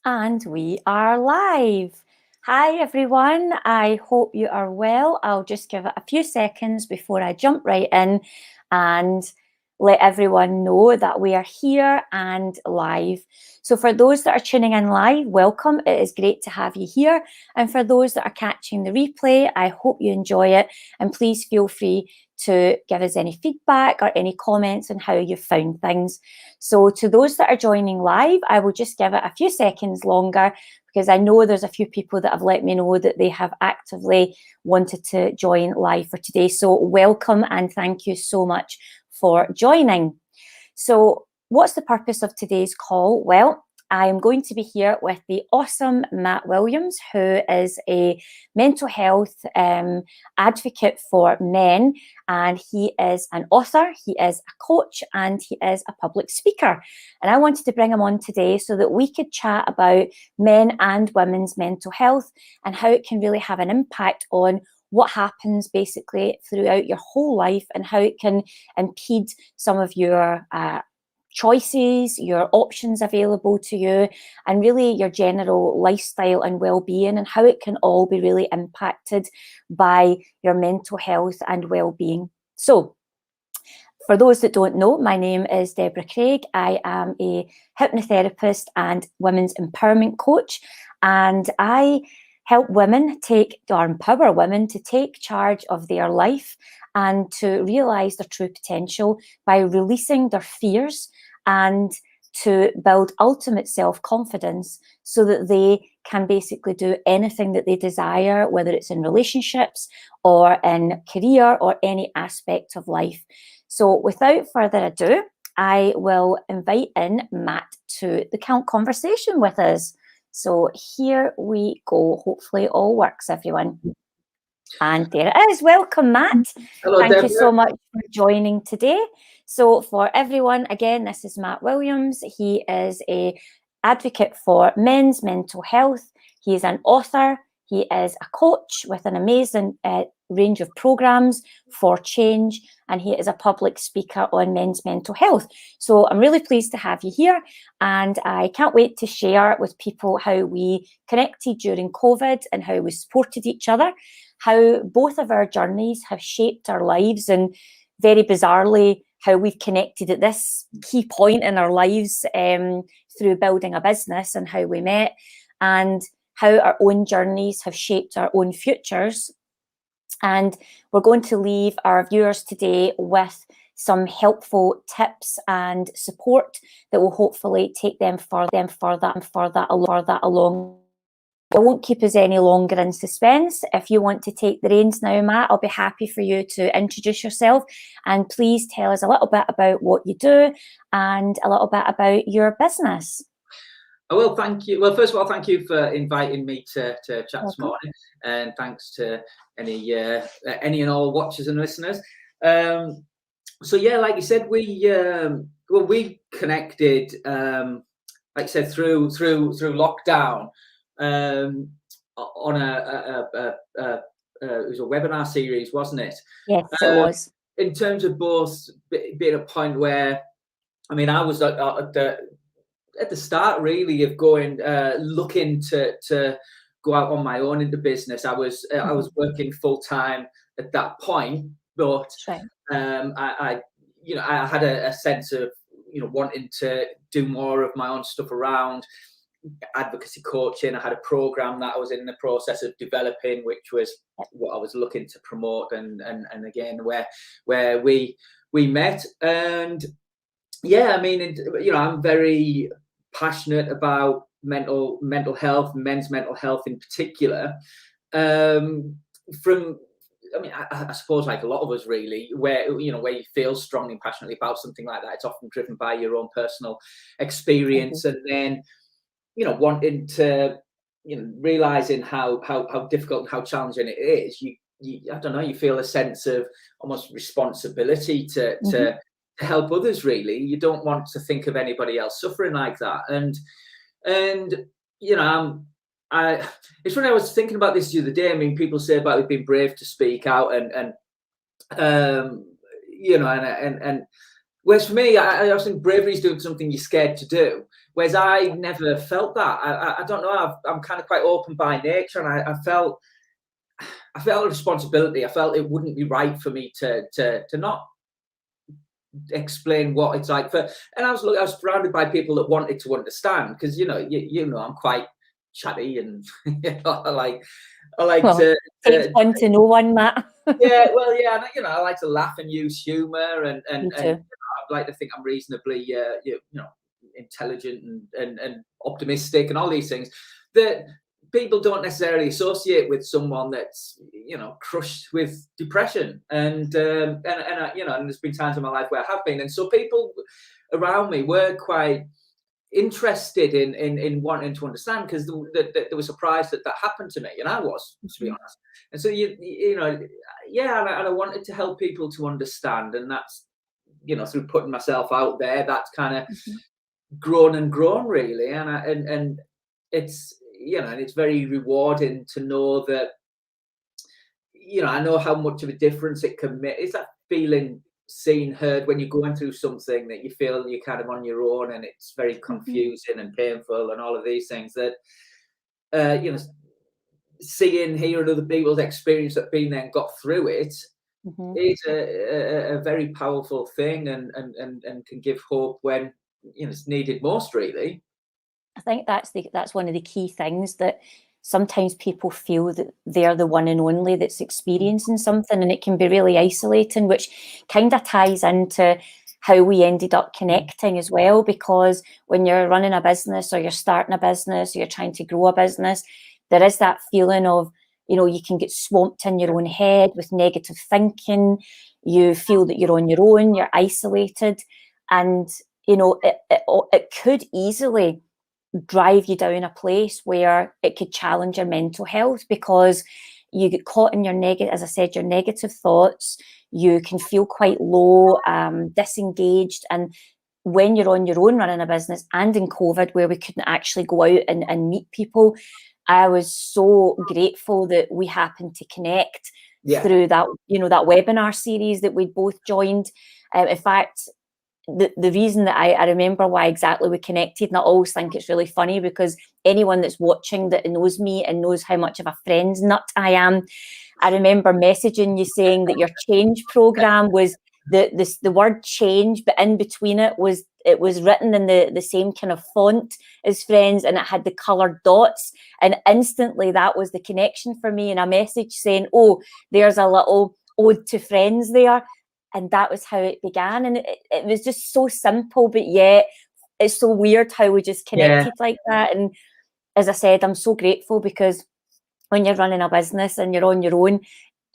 And we are live. Hi everyone, I hope you are well. I'll just give it a few seconds before I jump right in and let everyone know that we are here and live. So for those that are tuning in live, welcome. It is great to have you here. And for those that are catching the replay, I hope you enjoy it. And please feel free to give us any feedback or any comments on how you found things. So to those that are joining live, I will just give it a few seconds longer because I know there's a few people that have let me know that they have actively wanted to join live for today. So welcome and thank you so much for joining. So what's the purpose of today's call? Well, I am going to be here with the awesome Matt Williams, who is a mental health advocate for men, and he is an author, he is a coach, and he is a public speaker. And I wanted to bring him on today so that we could chat about men and women's mental health and how it can really have an impact on what happens basically throughout your whole life and how it can impede some of your choices, your options available to you, and really your general lifestyle and well-being, and how it can all be really impacted by your mental health and well-being. So for those that don't know, my name is Deborah Craig. I am a hypnotherapist and women's empowerment coach, and I help women empower women to take charge of their life and to realise their true potential by releasing their fears and to build ultimate self-confidence so that they can basically do anything that they desire, whether it's in relationships or in career or any aspect of life. So without further ado, I will invite in Matt to the conversation with us. So here we go. Hopefully it all works, everyone. And there it is. Welcome, Matt. Hello, Thank Deborah. you so much for joining today. So for everyone, again, this is Matt Williams. He is an advocate for men's mental health. He is an author. He is a coach with an amazing range of programs for change, and he is a public speaker on men's mental health. So I'm really pleased to have you here, and I can't wait to share with people how we connected during COVID and how we supported each other, how both of our journeys have shaped our lives, and very bizarrely, how we've connected at this key point in our lives through building a business and how we met, and how our own journeys have shaped our own futures. And we're going to leave our viewers today with some helpful tips and support that will hopefully take them further along. I won't keep us any longer in suspense. If you want to take the reins now, Matt, I'll be happy for you to introduce yourself, and please tell us a little bit about what you do and a little bit about your business. Well, thank you. Well, first of all, thank you for inviting me to chat this morning, and thanks to any and all watchers and listeners. So yeah, like you said, we connected, like I said, through lockdown on it was a webinar series, wasn't it? Yes, it was. In terms of both being a point where, I mean, I was at the start really of going looking to go out on my own into business. I was working full time at that point, but right. I had a sense of wanting to do more of my own stuff around advocacy coaching. I had a program that I was in the process of developing, which was what I was looking to promote, and again where we met. And yeah, I mean, I'm very passionate about mental health, men's mental health in particular. I suppose like a lot of us really, where you feel strongly and passionately about something like that, it's often driven by your own personal experience, and then wanting to realizing how difficult and how challenging it is. I don't know, you feel a sense of almost responsibility to help others, really. You don't want to think of anybody else suffering like that. And it's when I was thinking about this the other day. I mean, people say about it being brave to speak out, and Whereas for me, I think bravery is doing something you're scared to do. Whereas I never felt that. I don't know. I'm kind of quite open by nature, and I felt a responsibility. I felt it wouldn't be right for me to not explain what it's like for. And I was surrounded by people that wanted to understand, because you know I'm quite chatty, and I like Well, to. takes one to know one, Matt. Yeah, well, yeah, I like to laugh and use humour, Me and too. I'd like to think I'm reasonably, intelligent and optimistic, and all these things that people don't necessarily associate with someone that's crushed with depression, and there's been times in my life where I have been, and so people around me were quite interested in wanting to understand, because they were surprised that happened to me, and I was, to be Mhm, honest. And so yeah, and I wanted to help people to understand, and that's through putting myself out there, that's kind of mhm, grown and grown, really. And it's and it's very rewarding to know that I know how much of a difference it can make. It's that feeling seen, heard, when you're going through something that you feel you're kind of on your own, and it's very mhm, confusing and painful and all of these things that, uh, you know, seeing, hearing other people's experience that been there and got through it mhm. is a very powerful thing, and can give hope when it's needed most, really. I think that's one of the key things, that sometimes people feel that they're the one and only that's experiencing something, and it can be really isolating, which kind of ties into how we ended up connecting as well. Because when you're running a business, or you're starting a business, or you're trying to grow a business, there is that feeling of, you can get swamped in your own head with negative thinking. You feel that you're on your own, you're isolated, and it could easily drive you down a place where it could challenge your mental health, because you get caught in your negative, as I said, your negative thoughts. You can feel quite low, disengaged. And when you're on your own running a business, and in COVID, where we couldn't actually go out and meet people, I was so grateful that we happened to connect Yeah, through that webinar series that we'd both joined. In fact, the reason that I remember why exactly we connected, and I always think it's really funny, because anyone that's watching that knows me and knows how much of a friend's nut I am, I remember messaging you saying that your change program was the word change, but in between it was written in the same kind of font as Friends, and it had the coloured dots, and instantly that was the connection for me. And a message saying, "Oh, there's a little ode to Friends there." And that was how it began. And it was just so simple, but yet it's so weird how we just yeah, connected like that. And as I said, I'm so grateful, because when you're running a business and you're on your own,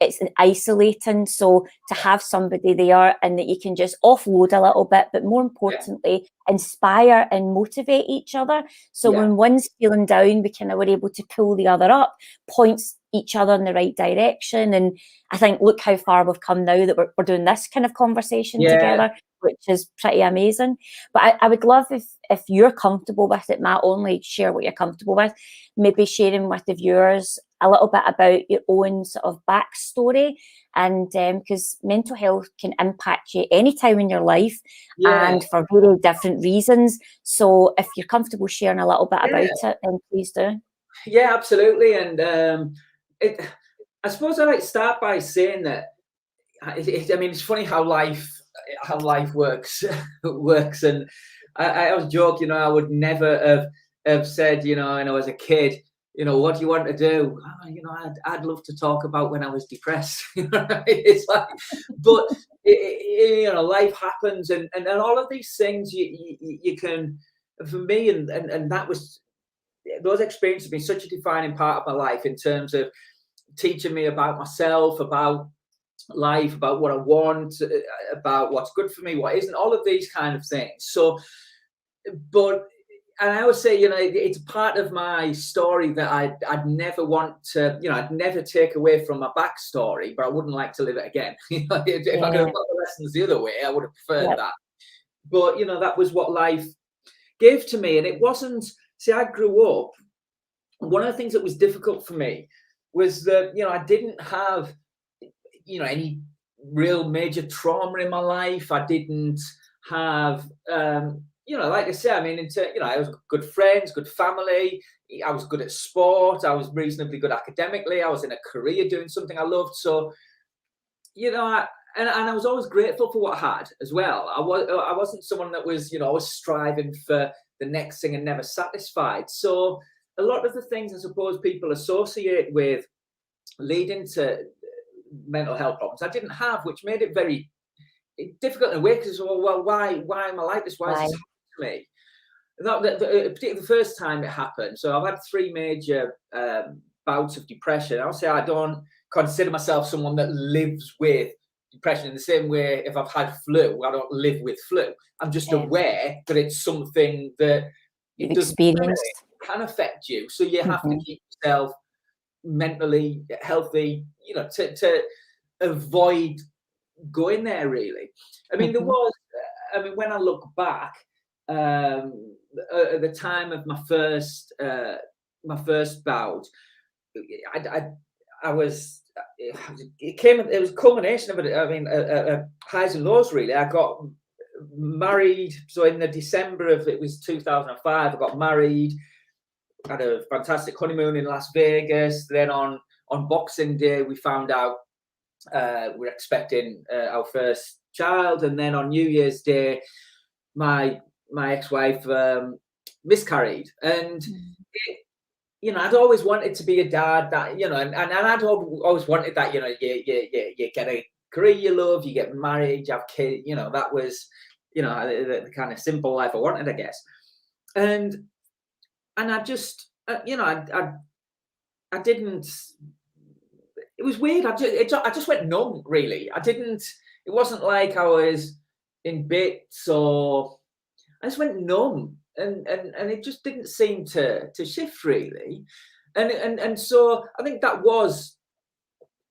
it's isolating. So to have somebody there, and that you can just offload a little bit, but more yeah, importantly, inspire and motivate each other. So yeah, when one's feeling down, we kind of were able to pull the other up, points each other in the right direction. And I think, look how far we've come now that we're doing this kind of conversation yeah, together, which is pretty amazing. But I would love, if you're comfortable with it, Matt, only share what you're comfortable with, maybe sharing with the viewers a little bit about your own sort of backstory. And because mental health can impact you anytime in your life, yeah, and for very different reasons. So if you're comfortable sharing a little bit about yeah, it, then please do. yeah, absolutely. And it, I suppose I like to start by saying that I mean, it's funny how life works works. And I always joke, I would never have said, as a kid, what do you want to do? Oh, I'd love to talk about when I was depressed. It's like, but life happens, and all of these things you can. For me, and that was those experiences have been such a defining part of my life, in terms of teaching me about myself, about life, about what I want, about what's good for me, what isn't, all of these kind of things. So, but, and I always say, it's part of my story that I'd never want to, I'd never take away from my backstory, but I wouldn't like to live it again. If I could have Yeah. got the lessons the other way, I would have preferred Yep. that. But, that was what life gave to me. And it wasn't, see, I grew up, one of the things that was difficult for me was that, I didn't have any real major trauma in my life. I didn't have, like I say, I mean, I was good friends, good family. I was good at sport. I was reasonably good academically. I was in a career doing something I loved. So, and I was always grateful for what I had as well. I wasn't someone that was, always striving for the next thing and never satisfied. So a lot of the things I suppose people associate with leading to mental health problems, I didn't have, which made it very difficult in a way because, well, why am I like this? Why is this happening to me? Particularly the first time it happened. So I've had 3 major bouts of depression. I'll say I don't consider myself someone that lives with depression in the same way. If I've had flu, I don't live with flu. I'm just aware that it's something that you've experienced. Can affect you. So you have to keep yourself mentally healthy, to avoid going there, really. I mean, when I look back, at the time of my first bout, I was, it was a culmination of it. I mean, highs and lows, really. I got married. So in the December of, it was 2005, I got married, had a fantastic honeymoon in Las Vegas. Then on Boxing Day, we found out we're expecting our first child. And then on New Year's Day, my ex-wife miscarried. And I'd always wanted to be a dad, that, and I'd always wanted that, you get a career you love, you get married, you have kids, that was, the kind of simple life I wanted, I guess. And I just, I didn't, it was weird. I just went numb, really. It wasn't like I was in bits, or I just went numb. And it just didn't seem to shift, really. And so I think that was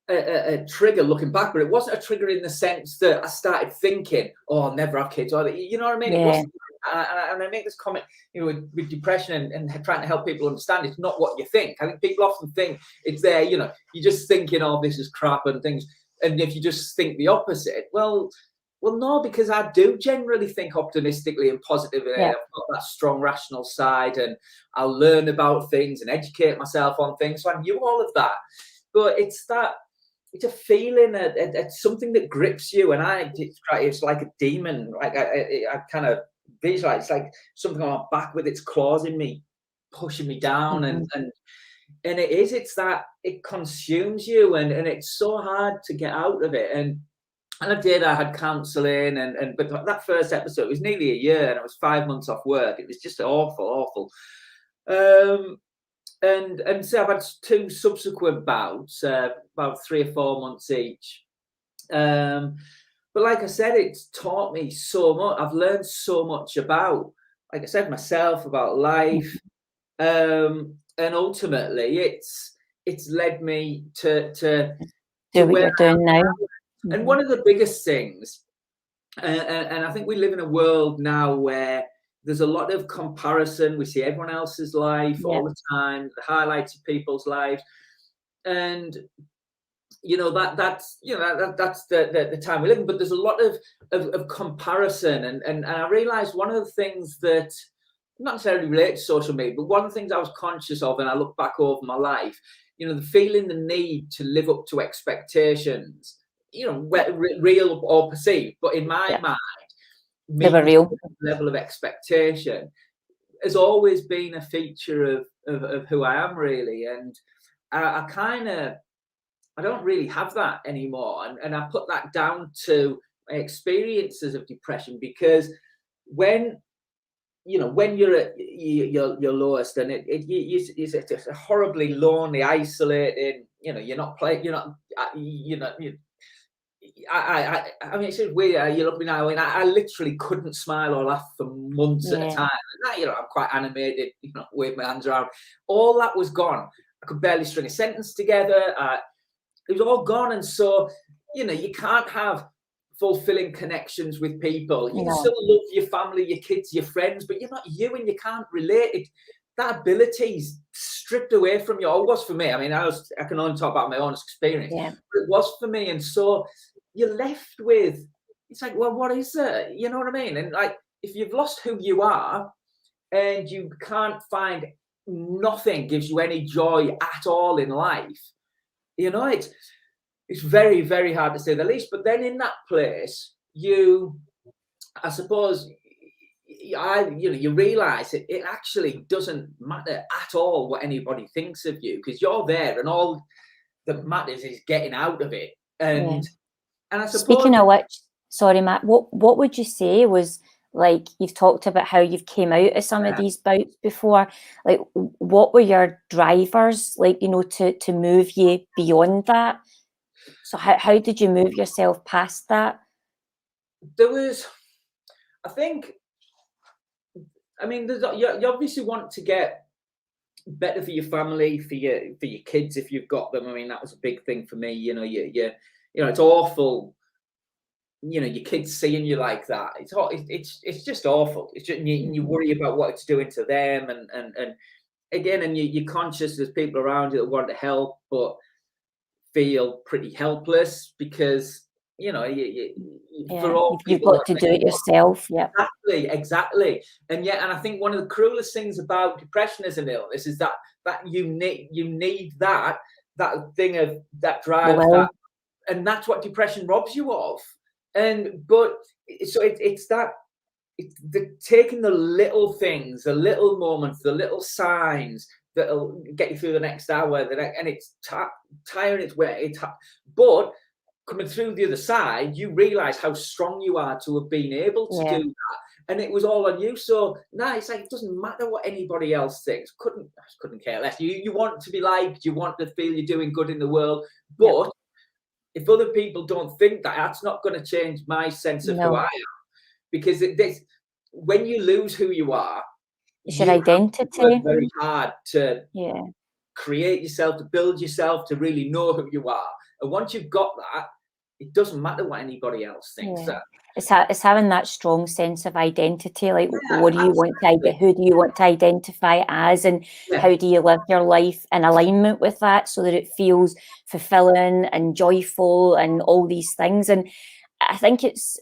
a trigger looking back, but it wasn't a trigger in the sense that I started thinking, oh, I'll never have kids, or, you know what I mean? It wasn't. And I make this comment, with depression and trying to help people understand, it's not what you think. I think people often think it's there, you're just thinking, oh, this is crap and things. And if you just think the opposite, well, no, because I do generally think optimistically and positively. I've got that strong rational side, and I'll learn about things and educate myself on things. So I knew all of that. But it's a feeling, it's something that grips you. And it's like a demon. Like I kind of visualize, it's like something on my back with its claws in me, pushing me down. And it's that it consumes you, and it's so hard to get out of it. And I had counselling, but that first episode, it was nearly a year, and I was 5 months off work. It was just awful. And so I've had 2 subsequent bouts, about 3 or 4 months each. But like I said, it's taught me so much. I've learned so much about, like I said, myself, about life. And ultimately it's led me to do what you're doing now. And one of the biggest things, and I think we live in a world now where there's a lot of comparison. We see everyone else's life all the time, the highlights of people's lives. And that's the time we live in. But there's a lot of comparison, and I realized one of the things that not necessarily related to social media, but one of the things I was conscious of, and I look back over my life, the feeling the need to live up to expectations, real or perceived, but in my mind, never real level of expectation has always been a feature of who I am, really. And I don't really have that anymore. And I put that down to my experiences of depression, because when you're at your lowest, and it's a horribly lonely, isolating, you're not playing, I mean, it's just weird. You look at me now, and I literally couldn't smile or laugh for months at a time. And I'm quite animated, wave my hands around. All that was gone. I could barely string a sentence together. It was all gone. And so, you can't have fulfilling connections with people. You can still love your family, your kids, your friends, but you're not you, and you can't relate. That ability's stripped away from you. Or it was for me. I mean, I can only talk about my own experience. But it was for me. And so you're left with, it's like, well, what is it? You know what I mean? And like, if you've lost who you are and you can't find, nothing gives you any joy at all in life, it's very, very hard to say the least. But then in that place, I suppose, you realize it actually doesn't matter at all what anybody thinks of you, because you're there and all that matters is getting out of it. Yeah. And I suppose, Speaking of which, sorry, Matt, what would you say was, like, you've talked about how you've came out of some of these bouts before, like, what were your drivers, like, to move you beyond that? So how did you move yourself past that? there was, I think, I mean, you obviously want to get better for your family, for your kids if you've got them. I mean, that was a big thing for me. It's awful. Your kids seeing you like that. It's just awful. It's just you worry about what it's doing to them, and again, and you're conscious there's people around you that want to help, but feel pretty helpless because for all you've people got to do it yourself. Yeah. Exactly. And I think one of the cruelest things about depression as an illness is that you need that thing of that drive, and that's what depression robs you of. But so it's taking the little things, the little moments, the little signs that'll get you through the next hour, and it's tiring. But coming through the other side, you realize how strong you are to have been able to do that. And it was all on you. So now it's like, it doesn't matter what anybody else thinks. Couldn't care less. You want to be liked. You want to feel you're doing good in the world. But if other people don't think that, that's not going to change my sense of who I am. Because when you lose who you are, it's your identity. Work very hard to create yourself, to build yourself, to really know who you are. And once you've got that, it doesn't matter what anybody else thinks. It's having that strong sense of identity. Like, what do you want to who do you want to identify as, and how do you live your life in alignment with that so that it feels fulfilling and joyful and all these things. And I think it's,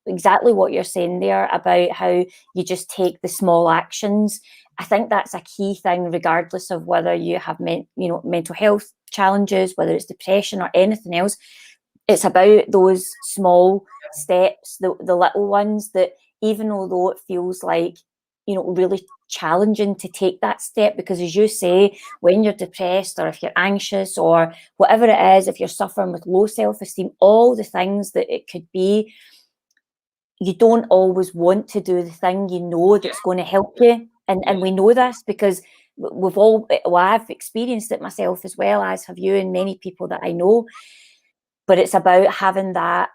exactly what you're saying there about how you just take the small actions. I think that's a key thing, regardless of whether you have mental health challenges, whether it's depression or anything else. It's about those small steps, the little ones that, even although it feels like, really challenging to take that step, because as you say, when you're depressed or if you're anxious or whatever it is, if you're suffering with low self-esteem, all the things that it could be, you don't always want to do the thing that's going to help you. And we know this because I've experienced it myself, as well as have you and many people that I know. But it's about having that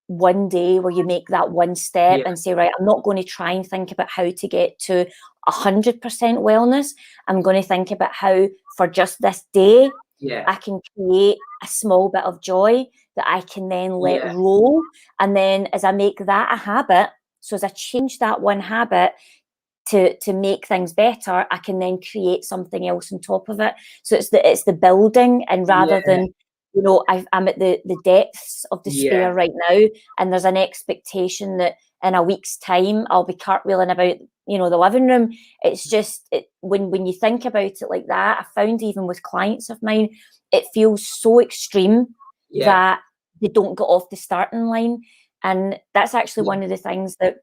one day where you make that one step and say, right, I'm not going to try and think about how to get to 100% wellness. I'm going to think about how, for just this day, I can create a small bit of joy that I can then let roll. And then as I make that a habit, so as I change that one habit to make things better, I can then create something else on top of it. So it's the building, and rather than, I'm at the depths of despair right now, and there's an expectation that in a week's time I'll be cartwheeling about, the living room. It's just, when you think about it like that, I found even with clients of mine, it feels so extreme that they don't get off the starting line. And that's actually one of the things that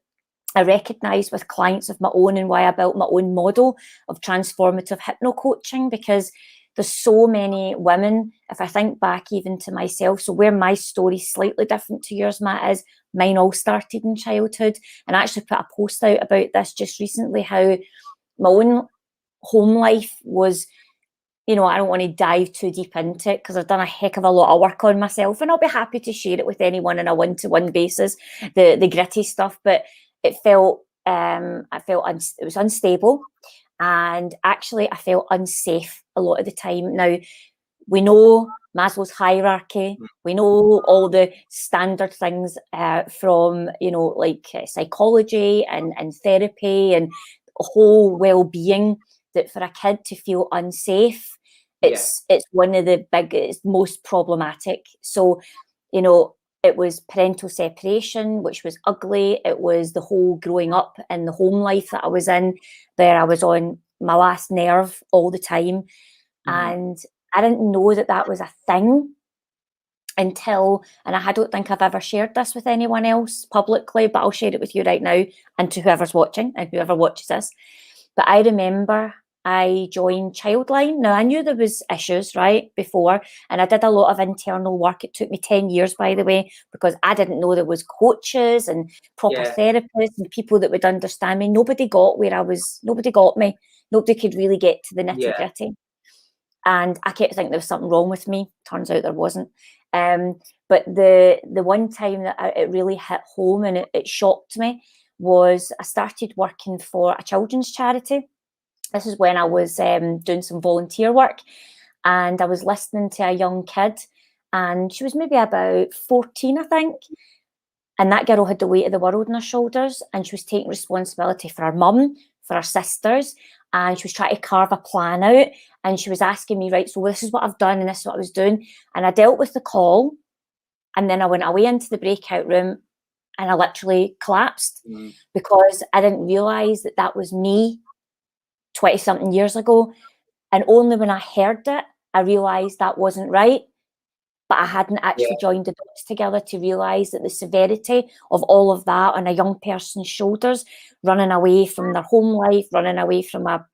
I recognise with clients of my own, and why I built my own model of transformative hypno coaching, because there's so many women, if I think back even to myself, so where my story's slightly different to yours, Matt, is mine all started in childhood. And I actually put a post out about this just recently, how my own home life was, I don't want to dive too deep into it because I've done a heck of a lot of work on myself, and I'll be happy to share it with anyone on a one-to-one basis, the gritty stuff. But it felt, it was unstable. And actually, I felt unsafe a lot of the time. Now, we know Maslow's hierarchy. We know all the standard things from, psychology and therapy and whole well-being, that for a kid to feel unsafe, it's one of the biggest, most problematic. So, It was parental separation, which was ugly. It was the whole growing up in the home life that I was in, where I was on my last nerve all the time. And I didn't know that that was a thing until, and I don't think I've ever shared this with anyone else publicly, but I'll share it with you right now and to whoever's watching and whoever watches this. But I remember I joined Childline. Now, I knew there was issues, right, before, and I did a lot of internal work. It took me 10 years, by the way, because I didn't know there was coaches and proper therapists and people that would understand me. Nobody got where I was. Nobody got me. Nobody could really get to the nitty gritty. And I kept thinking there was something wrong with me. Turns out there wasn't. But the one time that it really hit home and it shocked me was I started working for a children's charity. This is when I was doing some volunteer work, and I was listening to a young kid, and she was maybe about 14, I think. And that girl had the weight of the world on her shoulders, and she was taking responsibility for her mum, for her sisters, and she was trying to carve a plan out. And she was asking me, right, so this is what I've done, and this is what I was doing. And I dealt with the call, and then I went away into the breakout room, and I literally collapsed because I didn't realise that that was me 20-something years ago. And only when I heard it, I realised that wasn't right. But I hadn't actually joined the dots together to realise that the severity of all of that on a young person's shoulders, running away from their home life, running away from a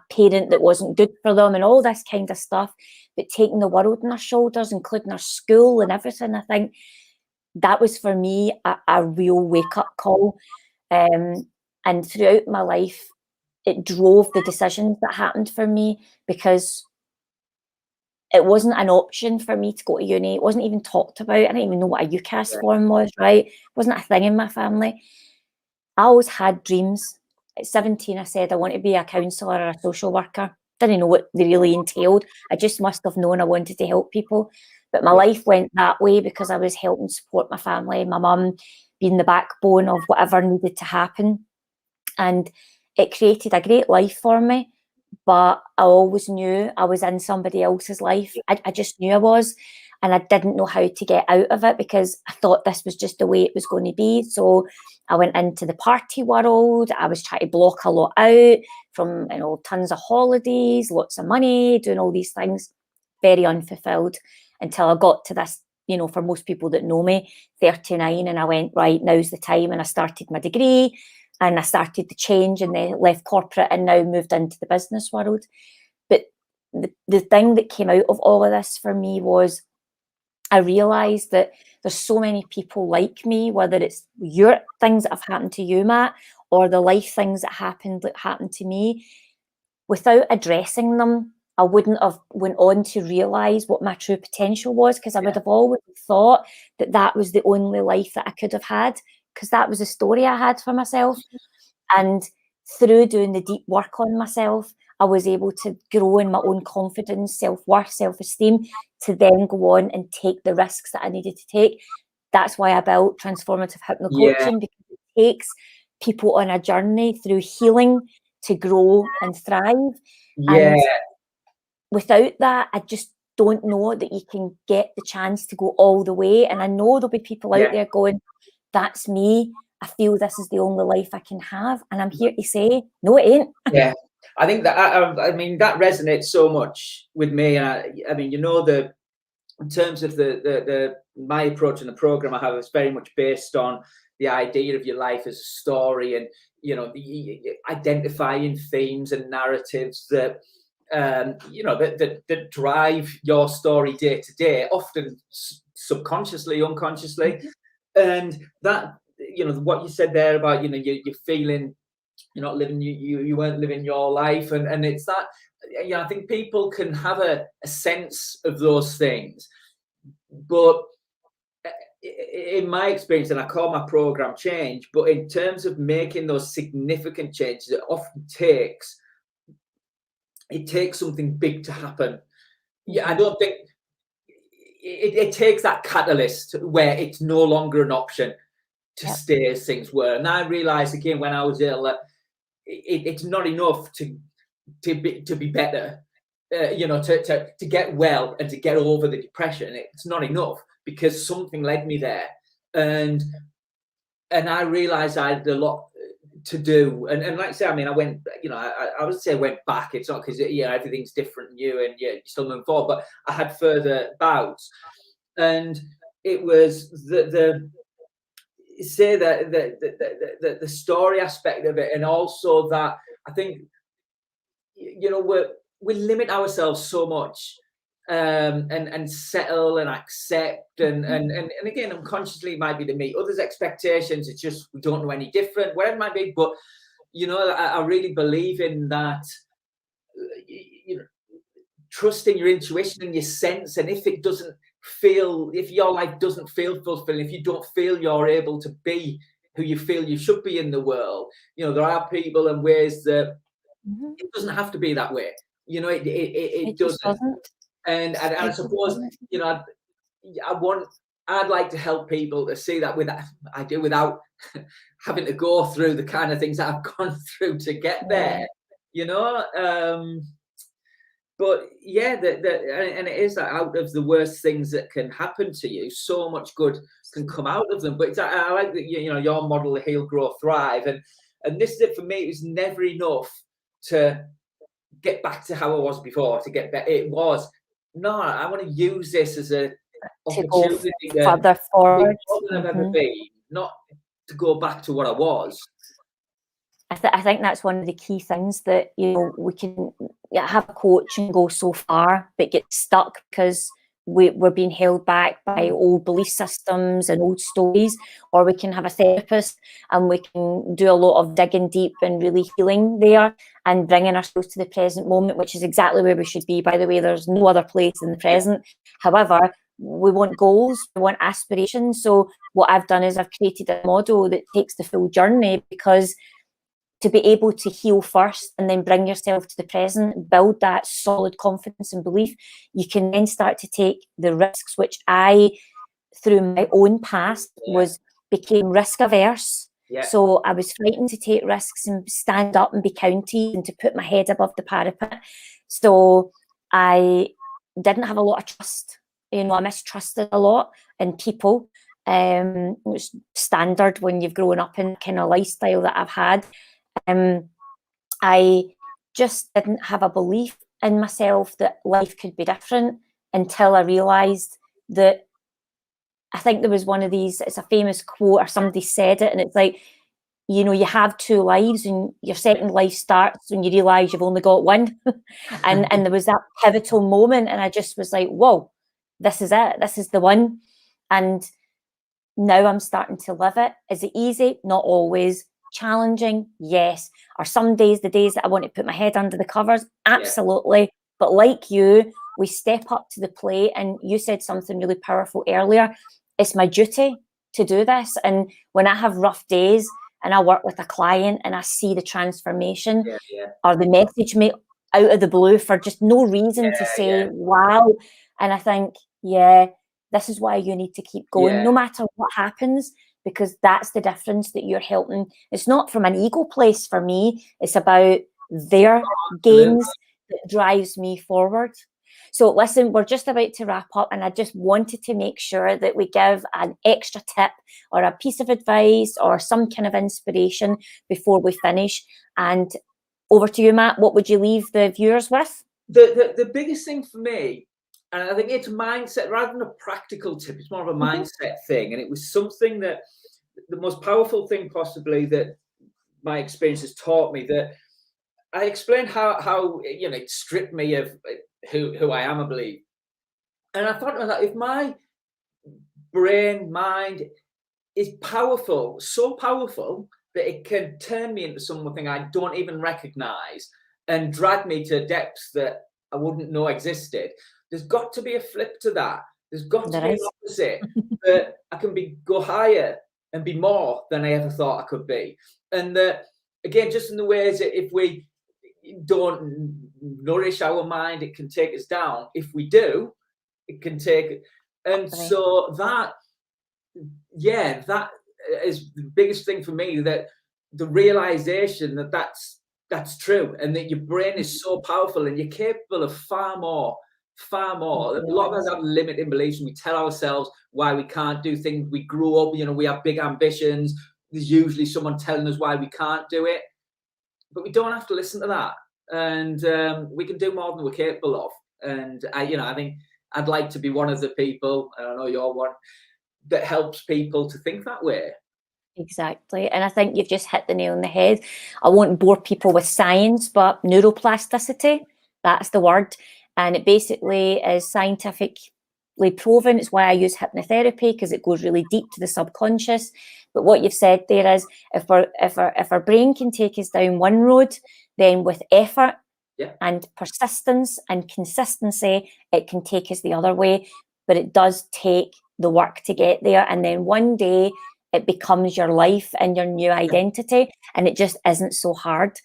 parent that wasn't good for them and all this kind of stuff, but taking the world on their shoulders, including their school and everything. I think that was for me a real wake-up call. And throughout my life, it drove the decisions that happened for me, because it wasn't an option for me to go to uni. It wasn't even talked about. I didn't even know what a UCAS form was, right? It wasn't a thing in my family. I always had dreams. At 17, I said I want to be a counsellor or a social worker. Didn't know what they really entailed. I just must have known I wanted to help people. But my life went that way because I was helping support my family, my mum being the backbone of whatever needed to happen. And it created a great life for me. But I always knew I was in somebody else's life. I just knew I was. And I didn't know how to get out of it because I thought this was just the way it was going to be. So I went into the party world. I was trying to block a lot out from, tons of holidays, lots of money, doing all these things, very unfulfilled, until I got to this, for most people that know me, 39. And I went, right, now's the time. And I started my degree. And I started to change and then left corporate and now moved into the business world. But the thing that came out of all of this for me was I realised that there's so many people like me, whether it's your things that have happened to you, Matt, or the life things that happened to me. Without addressing them, I wouldn't have went on to realise what my true potential was, because I would have always thought that that was the only life that I could have had, because that was the story I had for myself. And through doing the deep work on myself, I was able to grow in my own confidence, self-worth, self-esteem, to then go on and take the risks that I needed to take. That's why I built transformative hypnocoaching, because it takes people on a journey through healing to grow and thrive. And without that, I just don't know that you can get the chance to go all the way. And I know there'll be people out there going, that's me. I feel this is the only life I can have. And I'm here to say, no, it ain't. Yeah. I think that, I mean, that resonates so much with me. And I mean, in terms of my approach in the program I have, it's very much based on the idea of your life as a story, and identifying themes and narratives that that drive your story day to day, often subconsciously, unconsciously. And that, what you said there about, you're feeling you're not living, you weren't living your life, and it's that, I think people can have a sense of those things, but in my experience, and I call my program change, but in terms of making those significant changes, it often takes something big to happen. I don't think it takes that catalyst where it's no longer an option to stay as things were. And I realized again when I was ill that it's not enough to be better. to get well and to get over the depression. It's not enough, because something led me there, and I realized I had a lot to do. And like I say, I mean, I went, I would say I went back. It's not because everything's different and you you're still moving forward, but I had further bouts, and it was the say that the story aspect of it, and also that I think we limit ourselves so much, and settle and accept, and again, unconsciously it might be to meet others' expectations. It's just we don't know any different, whatever it might be. But I really believe in that. Trusting your intuition and your sense, and if your life doesn't feel fulfilling, if you don't feel you're able to be who you feel you should be in the world, there are people and ways that it doesn't have to be that way. It doesn't. And I suppose I'd like to help people to see that without having to go through the kind of things that I've gone through to get there. But yeah, and it is that out of the worst things that can happen to you, so much good can come out of them. But I like that your model, the Heal, Grow, Thrive, and this is it for me. It was never enough to get back to how I was before. To get better, it was no. I want to use this as a opportunity to go further forward than I've ever been, not to go back to what I was. I think that's one of the key things, that we can have a coach and go so far but get stuck because we're being held back by old belief systems and old stories, or we can have a therapist and we can do a lot of digging deep and really healing there and bringing ourselves to the present moment, which is exactly where we should be, by the way. There's no other place in the present. However, we want goals, we want aspirations. So what I've done is I've created a model that takes the full journey, because to be able to heal first and then bring yourself to the present, build that solid confidence and belief, you can then start to take the risks, which I, through my own past, became risk averse. So I was frightened to take risks and stand up and be counted and to put my head above the parapet. So I didn't have a lot of trust. I mistrusted a lot in people. It's standard when you've grown up in kind of lifestyle that I've had. I just didn't have a belief in myself that life could be different until I realised that, I think there was one of these, it's a famous quote, or somebody said it, and it's like, you have two lives, and your second life starts when you realise you've only got one. and there was that pivotal moment, and I just was like, whoa, this is it, this is the one. And now I'm starting to live it. Is it easy? Not always. Challenging? Yes. Are some days the days that I want to put my head under the covers? Absolutely. But like you, we step up to the plate, and you said something really powerful earlier. It's my duty to do this. And when I have rough days and I work with a client and I see the transformation, or the message me out of the blue for just no reason to say, wow. And I think, this is why you need to keep going, no matter what happens, because that's the difference that you're helping. It's not from an ego place for me. It's about their gains that drives me forward. So listen, we're just about to wrap up, and I just wanted to make sure that we give an extra tip or a piece of advice or some kind of inspiration before we finish. And over to you, Matt. What would you leave the viewers with? The biggest thing for me, and I think it's a mindset rather than a practical tip, it's more of a mindset thing. And it was something that the most powerful thing possibly that my experience has taught me, that I explained how it stripped me of who I am, I believe. And I thought about that, if my brain, mind is powerful, so powerful that it can turn me into something I don't even recognize and drag me to depths that I wouldn't know existed, there's got to be a flip to that. There's got to be an opposite, that I can go higher and be more than I ever thought I could be. And that, again, just in the ways that if we don't nourish our mind, it can take us down. If we do, it can take. And so that is the biggest thing for me, that the realization that that's That's true. And that your brain is so powerful and you're capable of far more, far more. A lot of us have limiting beliefs. We tell ourselves why we can't do things. We grew up, we have big ambitions. There's usually someone telling us why we can't do it. But we don't have to listen to that. And we can do more than we're capable of. And I think I'd like to be one of the people, and I know you're one, that helps people to think that way. Exactly. And I think you've just hit the nail on the head. I won't bore people with science, but neuroplasticity, that's the word. And it basically is scientifically proven. It's why I use hypnotherapy, because it goes really deep to the subconscious. But what you've said there is, if our brain can take us down one road, then with effort and persistence and consistency, it can take us the other way. But it does take the work to get there. And then one day it becomes your life and your new identity, and it just isn't so hard.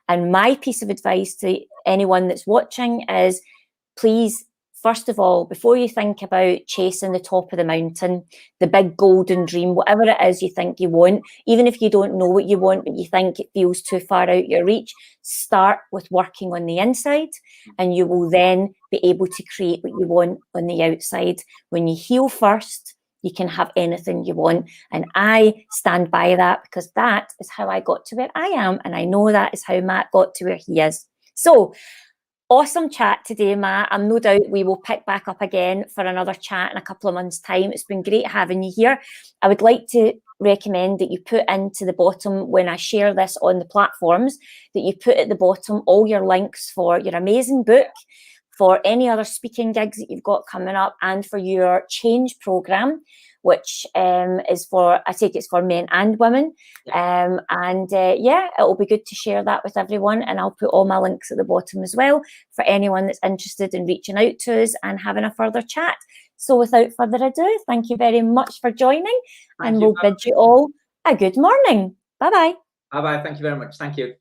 And my piece of advice to anyone that's watching is, please, first of all, before you think about chasing the top of the mountain, the big golden dream, whatever it is you think you want, even if you don't know what you want, but you think it feels too far out your reach, start with working on the inside, and you will then be able to create what you want on the outside. When you heal first, you can have anything you want. And I stand by that, because that is how I got to where I am. And I know that is how Matt got to where he is. So awesome chat today, Matt. I'm no doubt we will pick back up again for another chat in a couple of months' time. It's been great having you here. I would like to recommend that you put into the bottom, when I share this on the platforms, that you put at the bottom all your links for your amazing book, for any other speaking gigs that you've got coming up, and for your change program, which is for, I think it's for men and women. It'll be good to share that with everyone. And I'll put all my links at the bottom as well for anyone that's interested in reaching out to us and having a further chat. So without further ado, thank you very much for joining. And we'll bid you all a good morning. Bye-bye. Bye-bye. Thank you very much. Thank you.